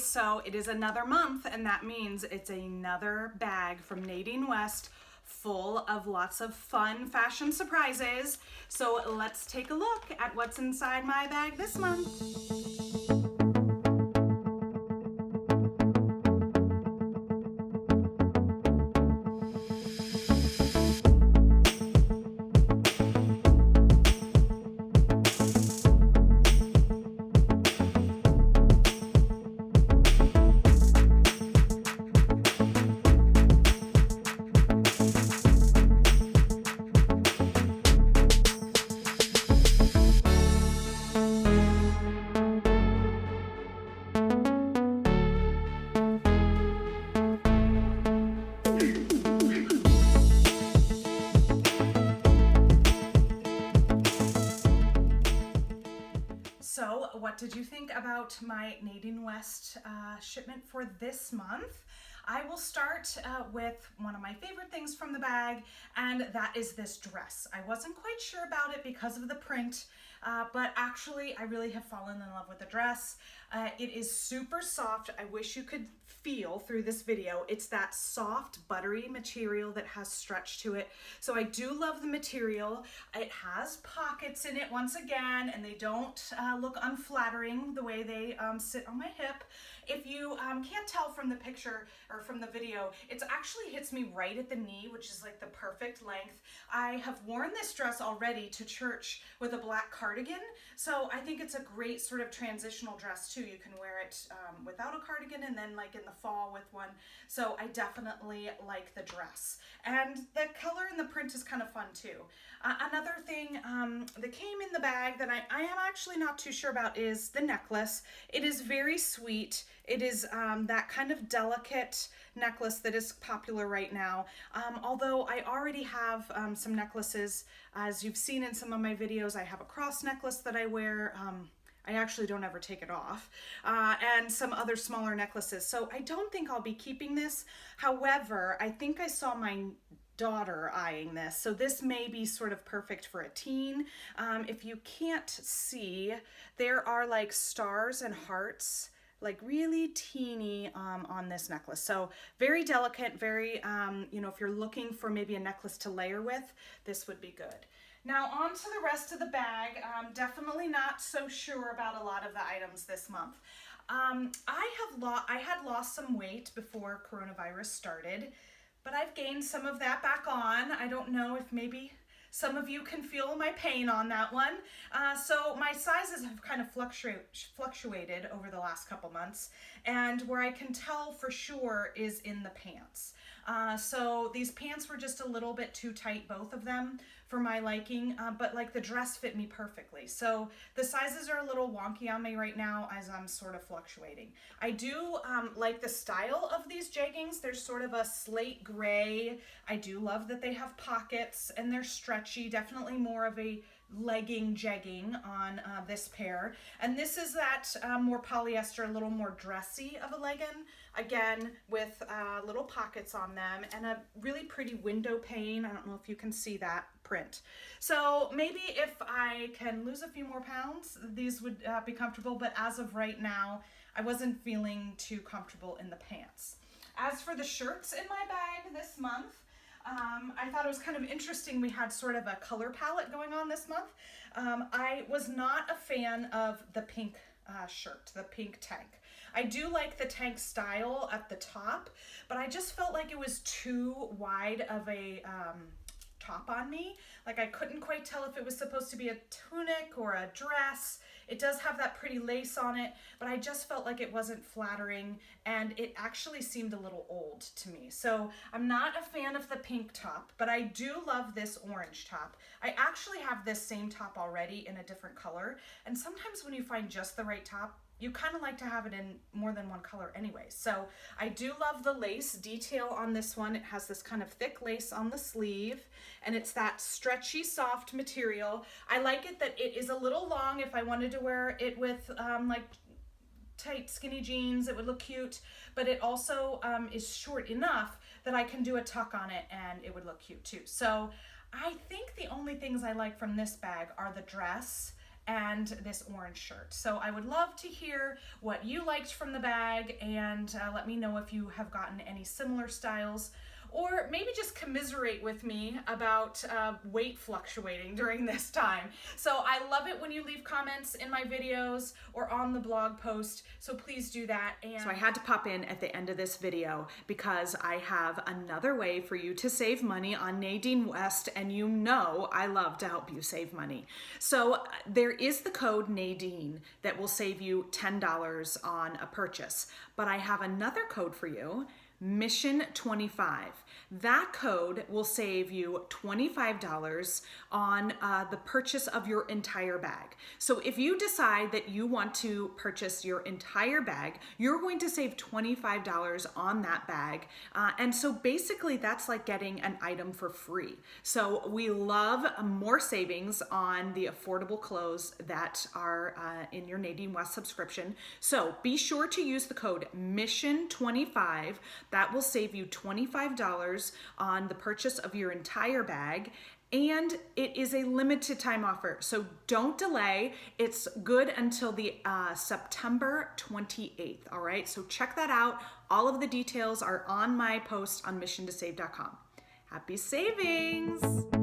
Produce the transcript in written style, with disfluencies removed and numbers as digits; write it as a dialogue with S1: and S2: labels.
S1: so it is another month, and that means it's another bag from Nadine West full of lots of fun fashion surprises. So let's take a look at what's inside my bag this month. So what did you think about my Nadine West shipment for this month? I will start with one of my favorite things from the bag, and that is this dress. I wasn't quite sure about it because of the print, but actually I really have fallen in love with the dress. It is super soft. I wish you could feel through this video. It's that soft, buttery material that has stretch to it. So I do love the material. It has pockets in it once again, and they don't look unflattering the way they sit on my hip. If you can't tell from the picture or from the video, it actually hits me right at the knee, which is like the perfect length. I have worn this dress already to church with a black cardigan, so I think it's a great sort of transitional dress too. You can wear it without a cardigan and then like in the fall with one. So I definitely like the dress. And the color and the print is kind of fun too. Another thing that came in the bag that I am actually not too sure about is the necklace. It is very sweet. It is that kind of delicate necklace that is popular right now. Although I already have some necklaces, as you've seen in some of my videos. I have a cross necklace that I wear. I actually don't ever take it off, and some other smaller necklaces. So I don't think I'll be keeping this. However, I think I saw my daughter eyeing this, so this may be sort of perfect for a teen. If you can't see, there are like stars and hearts, like really teeny on this necklace. So very delicate, very, if you're looking for maybe a necklace to layer with, this would be good. Now on to the rest of the bag. Definitely not so sure about a lot of the items this month. I had lost some weight before coronavirus started, but I've gained some of that back on. I don't know if maybe some of you can feel my pain on that one. So my sizes have kind of fluctuated over the last couple months, and where I can tell for sure is in the pants. So these pants were just a little bit too tight, both of them, for my liking, but like the dress fit me perfectly. So the sizes are a little wonky on me right now as I'm sort of fluctuating. I do like the style of these jeggings. They're sort of a slate gray. I do love that they have pockets and they're stretchy, definitely more of a legging jegging on this pair. And this is that more polyester, a little more dressy of a legging, again with little pockets on them and a really pretty window pane. I don't know if you can see that print. So maybe if I can lose a few more pounds, these would be comfortable, but as of right now, I wasn't feeling too comfortable in the pants. As for the shirts in my bag this month, I thought it was kind of interesting. We had sort of a color palette going on this month. I was not a fan of the pink shirt, the pink tank. I do like the tank style at the top, but I just felt like it was too wide of a top on me. Like I couldn't quite tell if it was supposed to be a tunic or a dress. It does have that pretty lace on it, but I just felt like it wasn't flattering, and it actually seemed a little old to me. So I'm not a fan of the pink top, but I do love this orange top. I actually have this same top already in a different color, and sometimes when you find just the right top, you kind of like to have it in more than one color anyway. So I do love the lace detail on this one. It has this kind of thick lace on the sleeve, and it's that stretchy, soft material. I like it that it is a little long. If I wanted to wear it with like tight skinny jeans, it would look cute, but it also is short enough that I can do a tuck on it and it would look cute too. So I think the only things I like from this bag are the dress and this orange shirt. So I would love to hear what you liked from the bag, and let me know if you have gotten any similar styles, or maybe just commiserate with me about weight fluctuating during this time. So I love it when you leave comments in my videos or on the blog post, so please do that. And so I had to pop in at the end of this video because I have another way for you to save money on Nadine West, and you know I love to help you save money. So there is the code Nadine that will save you $10 on a purchase, but I have another code for you, Mission 25. That code will save you $25 on the purchase of your entire bag. So if you decide that you want to purchase your entire bag, you're going to save $25 on that bag. And so basically that's like getting an item for free. So we love more savings on the affordable clothes that are in your Nadine West subscription. So be sure to use the code MISSION25. That will save you $25 on the purchase of your entire bag. And it is a limited time offer, so don't delay. It's good until the September 28th, all right? So check that out. All of the details are on my post on missiontosave.com. Happy savings!